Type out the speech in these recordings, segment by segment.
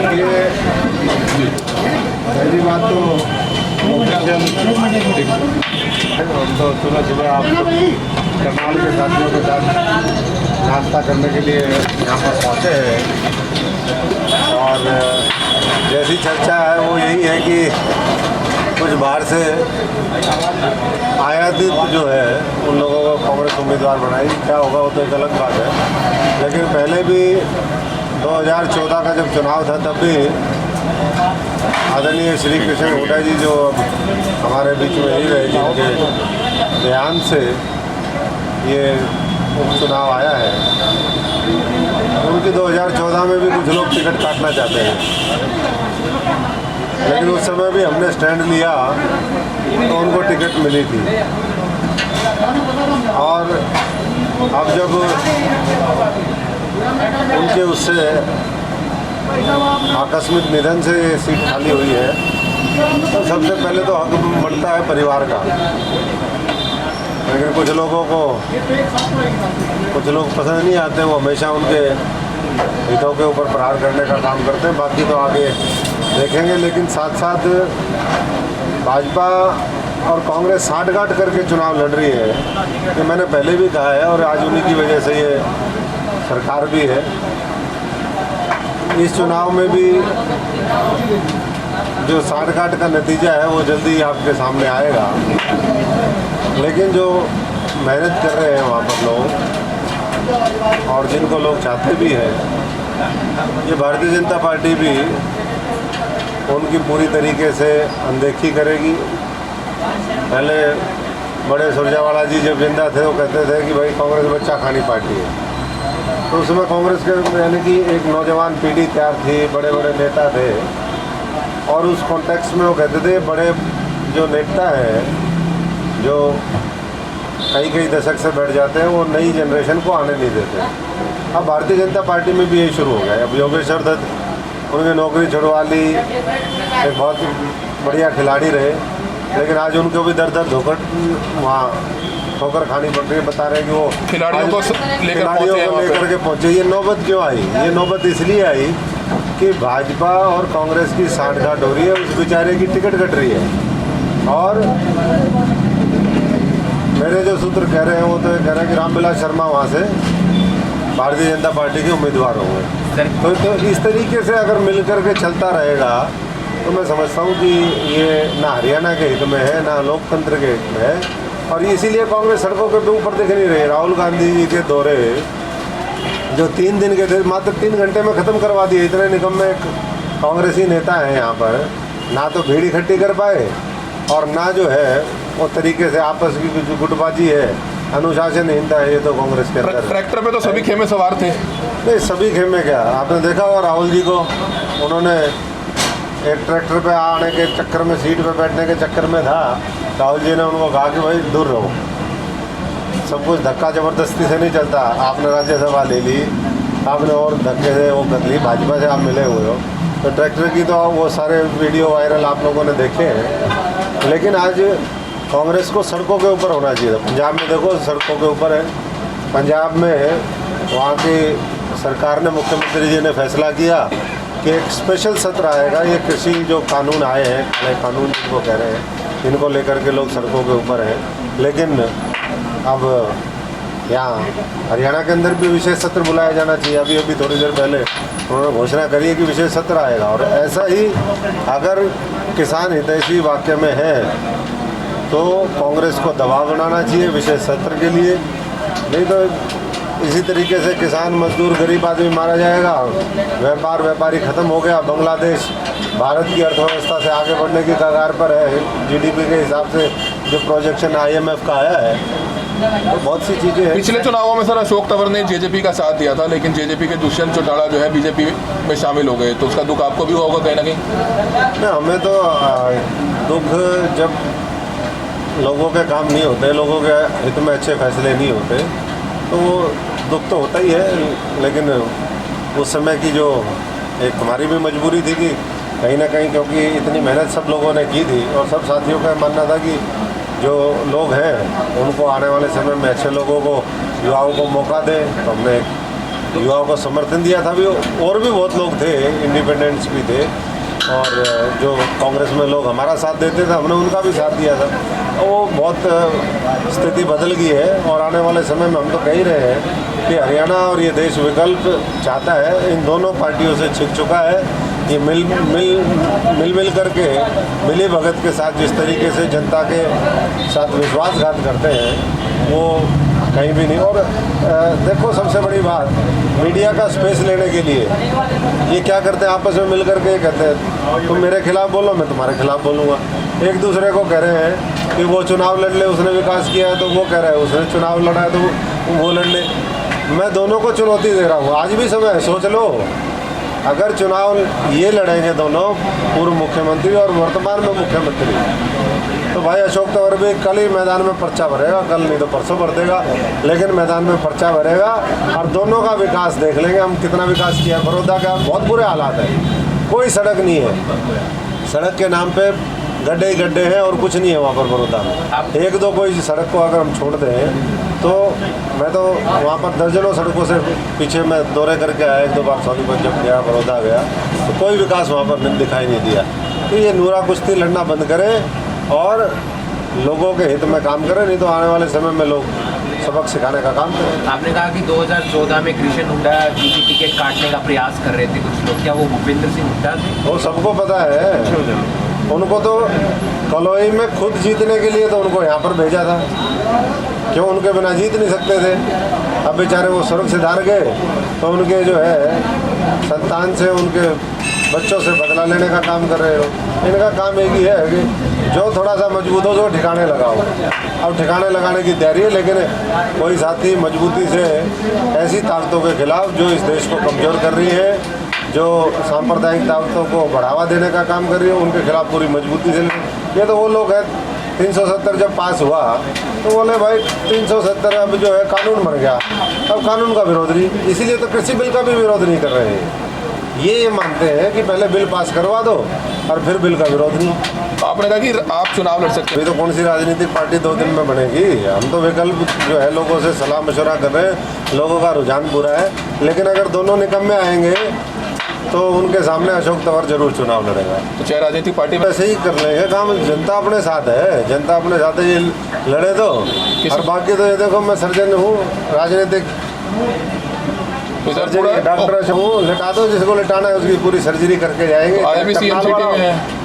ये पहली बात तो हम तो सुबह सुबह आप करनाल के साथियों के साथ नाश्ता करने के लिए यहाँ पर पहुँचे हैं और जैसी चर्चा है वो यही है कि कुछ बाहर से आयातित जो है उन लोगों को कांग्रेस उम्मीदवार बनाई। क्या होगा वो तो एक अलग बात है, लेकिन पहले भी 2014 का जब चुनाव था तब भी आदरणीय श्री कृष्ण हुड्डा जी जो हमारे बीच में ही रहे, जिनके देहांत से ये उपचुनाव आया है, उनकी 2014 में भी कुछ लोग टिकट काटना चाहते हैं, लेकिन उस समय भी हमने स्टैंड लिया तो उनको टिकट मिली थी। और अब जब उनके उससे आकस्मिक निधन से सीट खाली हुई है तो सबसे पहले तो हक बनता है परिवार का, लेकिन कुछ लोगों को कुछ लोग पसंद नहीं आते, वो हमेशा उनके हितों के ऊपर प्रहार करने का काम करते हैं। बाकी तो आगे देखेंगे, लेकिन साथ साथ भाजपा और कांग्रेस साठगांठ करके चुनाव लड़ रही है, कि मैंने पहले भी कहा है और आज उन्हीं की वजह से ये सरकार भी है। इस चुनाव में भी जो साठगांठ का नतीजा है वो जल्दी आपके सामने आएगा, लेकिन जो मेहनत कर रहे हैं वहाँ पर लोग और जिनको लोग चाहते भी हैं, ये भारतीय जनता पार्टी भी उनकी पूरी तरीके से अनदेखी करेगी। पहले बड़े सुरजेवाला जी जब जिंदा थे वो कहते थे कि भाई कांग्रेस बच्चा खानी पार्टी है, तो उसमें कांग्रेस के यानी कि एक नौजवान पीढ़ी तैयार थी, बड़े बड़े नेता थे, और उस कॉन्टेक्स्ट में वो कहते थे बड़े जो नेता हैं जो कई दशक से बैठ जाते हैं वो नई जनरेशन को आने नहीं देते। अब भारतीय जनता पार्टी में भी यही शुरू हो गया। अब योगेश्वर दत्त उनकी नौकरी छुड़वा ली, एक बहुत बढ़िया खिलाड़ी रहे, लेकिन आज उनको भी दर दर धोकर वहाँ ठोकर खानी पड़ रही है। बता रहे हैं कि वो खिलाड़ियों को लेकर के पहुँचे। ये नौबत क्यों आई? ये नौबत इसलिए आई कि भाजपा और कांग्रेस की साठगांठ हो रही है, उस बेचारे की टिकट कट रही है। और मेरे जो सूत्र कह रहे हैं वो तो ये कह रहे हैं कि रामविलास शर्मा वहाँ से भारतीय जनता पार्टी के उम्मीदवार होंगे। तो इस तरीके से अगर मिल कर के चलता रहेगा तो मैं समझता हूँ कि ये ना हरियाणा के हित में है ना लोकतंत्र के हित में है, और इसीलिए कांग्रेस सड़कों के ऊपर दिख नहीं रही। राहुल गांधी जी के दौरे जो 3 दिन के थे मात्र 3 घंटे में ख़त्म करवा दिए। इतने निकम्मे कांग्रेसी नेता हैं यहाँ पर, ना तो भीड़ इकट्ठी कर पाए और ना जो है वो तरीके से आपस की जो गुटबाजी है, अनुशासनहीनता है, ये तो कांग्रेस के अंदर। ट्रैक्टर पे तो सभी खेमे सवार थे। नहीं, सभी खेमे क्या, आपने देखा होगा राहुल जी को, उन्होंने एक ट्रैक्टर पे आने के चक्कर में, सीट पे बैठने के चक्कर में था, राहुल जी ने उनको कहा कि भाई दूर रहो, सब कुछ धक्का ज़बरदस्ती से नहीं चलता। आपने राज्यसभा ले ली, आपने और धक्के से वो कर ली, भाजपा से आप मिले हुए हो, तो ट्रैक्टर की तो वो सारे वीडियो वायरल आप लोगों ने देखे हैं। लेकिन आज कांग्रेस को सड़कों के ऊपर होना चाहिए। पंजाब में देखो सड़कों के ऊपर है। पंजाब में वहाँ की सरकार ने, मुख्यमंत्री जी ने फैसला किया कि एक स्पेशल सत्र आएगा। ये कृषि जो कानून आए हैं, काले कानून जिनको कह रहे हैं, इनको लेकर के लोग सड़कों के ऊपर हैं। लेकिन अब यहाँ हरियाणा के अंदर भी विशेष सत्र बुलाया जाना चाहिए। अभी थोड़ी देर पहले उन्होंने घोषणा करी है कि विशेष सत्र आएगा, और ऐसा ही अगर किसान हितैषी वाक्य में है तो कांग्रेस को दबाव बनाना चाहिए विशेष सत्र के लिए। नहीं तो इसी तरीके से किसान, मजदूर, गरीब आदमी मारा जाएगा, व्यापारी ख़त्म हो गया। बांग्लादेश भारत की अर्थव्यवस्था से आगे बढ़ने की कगार पर है, जीडीपी के हिसाब से जो प्रोजेक्शन IMF का आया है, तो बहुत सी चीज़ें हैं। पिछले चुनावों में सर अशोक तंवर ने जेजेपी का साथ दिया था, लेकिन जेजेपी के दुष्यंत चौटाला जो है बीजेपी में शामिल हो गए, तो उसका दुख आपको भी होगा कहीं ना कहीं? नहीं, हमें तो दुख जब लोगों के काम नहीं होते, लोगों के हित में अच्छे फैसले नहीं होते, तो वो दुख तो होता ही है। लेकिन उस समय की जो एक हमारी भी मजबूरी थी कि कहीं ना कहीं, क्योंकि इतनी मेहनत सब लोगों ने की थी और सब साथियों का मानना था कि जो लोग हैं उनको आने वाले समय में अच्छे लोगों को, युवाओं को मौका दें, तो हमने युवाओं को समर्थन दिया था। भी और भी बहुत लोग थे, इंडिपेंडेंट्स भी थे, और जो कांग्रेस में लोग हमारा साथ देते थे हमने उनका भी साथ दिया था। वो बहुत स्थिति बदल गई है और आने वाले समय में हम तो कह ही रहे हैं कि हरियाणा और ये देश विकल्प चाहता है। इन दोनों पार्टियों से छिक चुका है। ये मिल करके मिली भगत के साथ जिस तरीके से जनता के साथ विश्वासघात करते हैं वो कहीं भी नहीं। और देखो सबसे बड़ी बात, मीडिया का स्पेस लेने के लिए ये क्या करते हैं, आपस में मिल करके कहते हैं तुम मेरे खिलाफ बोलो मैं तुम्हारे खिलाफ बोलूँगा। एक दूसरे को कह रहे हैं कि वो चुनाव लड़ ले, उसने विकास किया है तो वो कह रहा है उसने चुनाव लड़ा है तो वो लड़ ले। मैं दोनों को चुनौती दे रहा हूँ, आज भी समय है, सोच लो। अगर चुनाव ये लड़ेंगे दोनों, पूर्व मुख्यमंत्री और वर्तमान में मुख्यमंत्री, तो भाई अशोक तंवर भी कल ही मैदान में पर्चा भरेगा, कल नहीं तो परसों भर देगा, लेकिन मैदान में पर्चा भरेगा। और दोनों का विकास देख लेंगे हम, कितना विकास किया। बड़ौदा का बहुत बुरे हालात है, कोई सड़क नहीं है, सड़क के नाम पे गड्ढे ही गड्ढे हैं और कुछ नहीं है वहाँ पर बड़ौदा में। एक दो कोई सड़क को अगर हम छोड़ दें तो मैं तो वहाँ पर दर्जनों सड़कों से पीछे मैं दौरे करके आया, एक दो बार सोनीपत जब गया, बड़ौदा गया, तो कोई विकास वहाँ पर दिखाई नहीं दिया। तो ये नूरा कुश्ती लड़ना बंद करें और लोगों के हित में काम करें, नहीं तो आने वाले समय में लोग सबक सिखाने का काम करें। आपने कहा कि 2014 में कृष्ण हुड्डा जी की टिकट काटने का प्रयास कर रहे थे कुछ लोग, क्या वो भूपेंद्र सिंह हुड्डा थे? वो सबको पता है, उनको तो कलोई में खुद जीतने के लिए तो उनको यहाँ पर भेजा था, क्यों उनके बिना जीत नहीं सकते थे। अब बेचारे वो स्वर्ग से धार गए तो उनके जो है संतान से, उनके बच्चों से बदला लेने का काम कर रहे हो। इनका काम एक ही है कि जो थोड़ा सा मजबूत हो तो ठिकाने लगाओ। अब ठिकाने लगाने की तैयारी है, लेकिन कोई साथी मजबूती से ऐसी ताकतों के खिलाफ जो इस देश को कमज़ोर कर रही है, जो सांप्रदायिक ताकतों को बढ़ावा देने का काम कर रही है, उनके खिलाफ पूरी मजबूती से। ये तो वो लोग हैं 370 जब पास हुआ तो बोले भाई 370 अब जो है कानून बन गया, अब कानून का विरोध नहीं, इसीलिए तो कृषि बिल का भी विरोध नहीं कर रहे हैं। ये मानते हैं कि पहले बिल पास करवा दो और फिर बिल का विरोध नहीं। आपने कहा कि आप चुनाव लड़ सकते अभी तो कौन सी राजनीतिक पार्टी 2 दिन में बनेगी। हम तो विकल्प जो है लोगों से सलाह मशवरा कर रहे हैं, लोगों का रुझान बुरा है, लेकिन अगर दोनों निकम्मे आएंगे तो उनके सामने अशोक तंवर जरूर चुनाव लड़ेगा। तो चाहे राजनीतिक पार्टी में ऐसे ही कर लेंगे काम, जनता अपने साथ है, जनता अपने साथ है, ये लड़े दो। और बाकी तो ये देखो मैं सर्जन हूँ, राजनीतिक सर्जरी डॉक्टर हूँ, लिटा दो जिसको लिटाना है उसकी पूरी सर्जरी करके जाएंगे।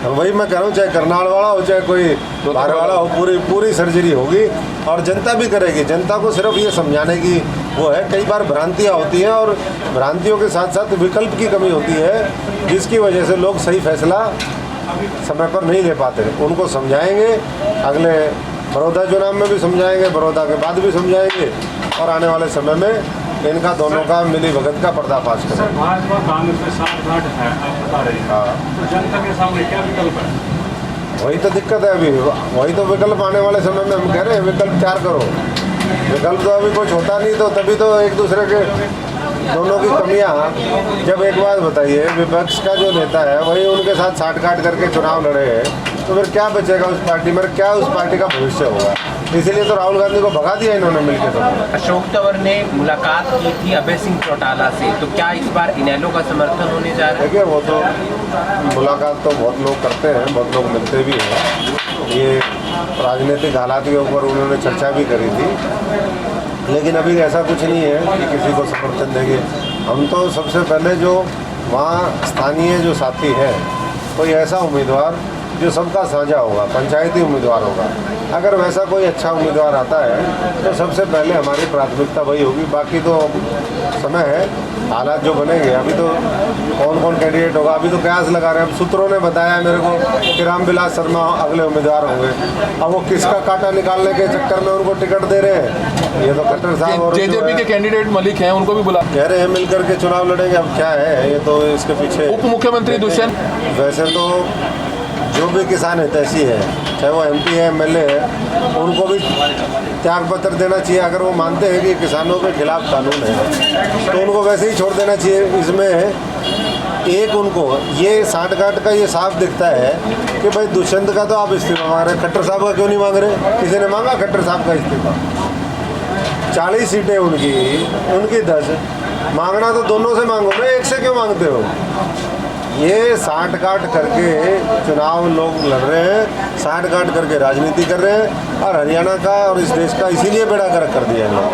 वही मैं कह रहा हूँ, चाहे करनाल वाला हो चाहे कोई बाहर वाला हो, पूरी सर्जरी होगी और जनता भी करेगी। जनता को सिर्फ ये समझाने की वो है, कई बार भ्रांतियाँ होती हैं और भ्रांतियों के साथ साथ विकल्प की कमी होती है, जिसकी वजह से लोग सही फैसला समय पर नहीं ले पाते। उनको समझाएंगे, अगले बड़ौदा चुनाव में भी समझाएंगे, बड़ौदा के बाद भी समझाएंगे और आने वाले समय में इनका दोनों का मिली भगत का पर्दाफाश करें। भाजपा कांग्रेस में साठ-गांठ है, आप बता रहे हैं। हाँ, तो जनता के सामने क्या विकल्प है? वही तो दिक्कत है अभी, वही तो विकल्प आने वाले समय में हम कह रहे हैं विकल्प तैयार करो। विकल्प तो अभी कुछ होता नहीं, तो तभी तो एक दूसरे के दोनों की कमियां। जब एक बात बताइए, विपक्ष का जो नेता है वही उनके साथ साठ-गांठ करके चुनाव लड़े हैं, तो फिर क्या बचेगा उस पार्टी में, क्या उस पार्टी का भविष्य होगा। इसीलिए तो राहुल गांधी को भगा दिया इन्होंने मिलकर। तो अशोक तंवर ने मुलाकात की थी अभय सिंह चौटाला से, तो क्या इस बार इनेलो का समर्थन होने जा रहा है? देखिए वो तो मुलाकात तो बहुत लोग करते हैं, बहुत लोग मिलते भी हैं। ये राजनीतिक हालात के ऊपर उन्होंने चर्चा भी करी थी, लेकिन अभी ऐसा कुछ नहीं है कि किसी को समर्थन देंगे। हम तो सबसे पहले जो वहाँ स्थानीय जो साथी है, कोई ऐसा उम्मीदवार जो सबका साझा होगा, पंचायती उम्मीदवार होगा, अगर वैसा कोई अच्छा उम्मीदवार आता है तो सबसे पहले हमारी प्राथमिकता वही होगी। बाकी तो समय है, हालात जो बनेंगे। अभी तो कौन कौन कैंडिडेट होगा अभी तो कयास लगा रहे हैं। अब सूत्रों ने बताया मेरे को कि रामविलास शर्मा अगले उम्मीदवार होंगे। अब वो किसका कांटा निकालने के चक्कर में उनको टिकट दे रहे हैं, ये तो खट्टर साहब और जेजेपी के कैंडिडेट मलिक हैं, उनको भी बुला कह रहे हैं मिल करके चुनाव लड़ेंगे। अब क्या है ये तो इसके पीछे उप मुख्यमंत्री दुष्यंत, वैसे तो जो भी किसान हितैषी है, चाहे वो MP है, MLA है, उनको भी त्याग पत्र देना चाहिए। अगर वो मानते हैं कि किसानों के खिलाफ कानून है तो उनको वैसे ही छोड़ देना चाहिए। इसमें एक उनको ये साठ-गांठ का ये साफ दिखता है कि भाई दुष्यंत का तो आप इस्तीफा मांग रहे हैं, खट्टर साहब का क्यों नहीं मांग रहे? किसी ने मांगा खट्टर साहब का इस्तीफा? 40 सीटें उनकी 10, मांगना तो दोनों से मांगो ना, एक से क्यों मांगते हो? ये साठ गांठ करके चुनाव लोग लड़ रहे हैं, साठ गांठ करके राजनीति कर रहे हैं, और हरियाणा का और इस देश का इसीलिए बेड़ा गर्क कर दिया है लोग।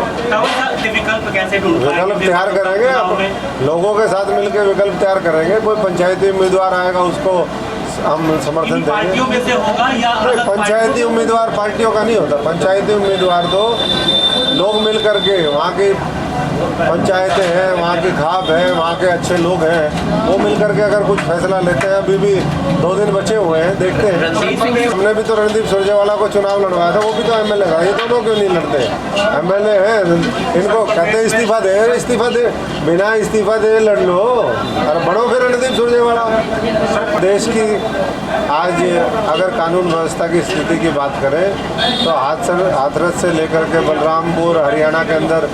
विकल्प कैसे ढूंढ पाएंगे? विकल्प तैयार करेंगे, अब लोगों के साथ मिलकर विकल्प तैयार करेंगे। कोई पंचायती उम्मीदवार आएगा, उसको हम समर्थन देंगे। पार्टियों में से होगा या अलग पंचायती उम्मीदवार पार्टियों का नहीं होता। पंचायती उम्मीदवार तो लोग मिल करके, वहाँ की पंचायतें हैं, वहाँ की खाप है, वहाँ के अच्छे लोग हैं, वो मिल करके अगर कुछ फैसला लेते हैं। अभी भी 2 दिन बचे हुए हैं, देखते हैं। हमने भी तो रणदीप सुरजेवाला को चुनाव लड़वाया था, वो भी तो एमएलए था। ये दोनों क्यों नहीं लड़ते? एमएलए हैं, इनको कहते हैं इस्तीफा दे, इस्तीफा दे, बिना इस्तीफा दे लड़ लो और बढ़ो फिर रणदीप सुरजेवाला। देश की आज अगर कानून व्यवस्था की स्थिति की बात करें तो हाथरस से लेकर के बलरामपुर हरियाणा के अंदर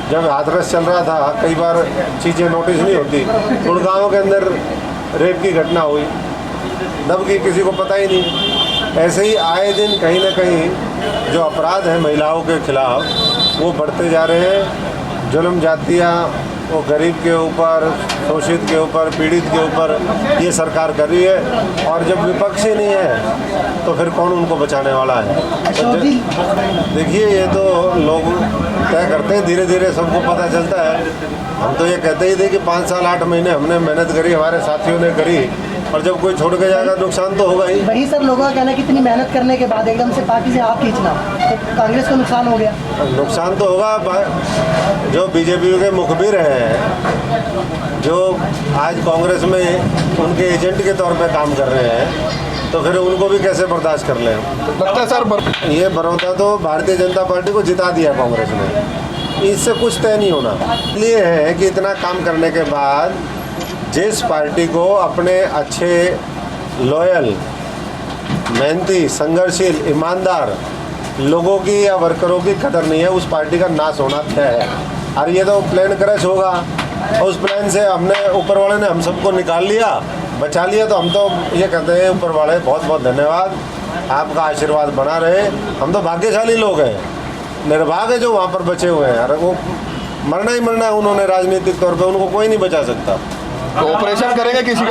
जब हाथरस चल रहा था, कई बार चीज़ें नोटिस नहीं होती। गुड़गांव के अंदर रेप की घटना हुई, दब की, किसी को पता ही नहीं। ऐसे ही आए दिन कहीं ना कहीं जो अपराध हैं महिलाओं के खिलाफ वो बढ़ते जा रहे हैं। जुल्म जातियाँ वो गरीब के ऊपर, शोषित के ऊपर, पीड़ित के ऊपर ये सरकार कर रही है। और जब विपक्ष ही नहीं है तो फिर कौन उनको बचाने वाला है? देखिए, ये तो लोग तय करते हैं, धीरे धीरे सबको पता चलता है। हम तो ये कहते ही थे कि 5 साल 8 महीने हमने मेहनत करी, हमारे साथियों ने करी, और जब कोई छोड़ के जाएगा नुकसान तो होगा ही। वही सर, लोगों का कहना है कि इतनी मेहनत करने के बाद एकदम से पार्टी से हाथ खींचना तो कांग्रेस को नुकसान हो गया। नुकसान तो होगा। जो बीजेपी के मुखबिर हैं, जो आज कांग्रेस में उनके एजेंट के तौर पे काम कर रहे हैं, तो फिर उनको भी कैसे बर्दाश्त कर लें? लगता है सर ये बड़ौदा तो भारतीय जनता पार्टी को जिता दिया कांग्रेस ने, इससे कुछ तय नहीं होना। इसलिए है कि इतना काम करने के बाद जिस पार्टी को अपने अच्छे, लॉयल, मेहनती, संघर्षशील, ईमानदार लोगों की या वर्करों की कदर नहीं है, उस पार्टी का नाश होना तय है। और ये तो प्लान क्रैश होगा, और उस प्लान से हमने, ऊपर वाले ने हम सबको निकाल लिया, बचा लिया। तो हम तो ये कहते हैं, ऊपर वाले बहुत बहुत धन्यवाद, आपका आशीर्वाद बना रहे। हम तो भाग्यशाली लोग हैं, निर्भाग्य है जो वहाँ पर बचे हुए हैं। अरे वो मरना ही मरना है उन्होंने, राजनीतिक तौर पे उनको कोई नहीं बचा सकता। ऑपरेशन करेंगे किसी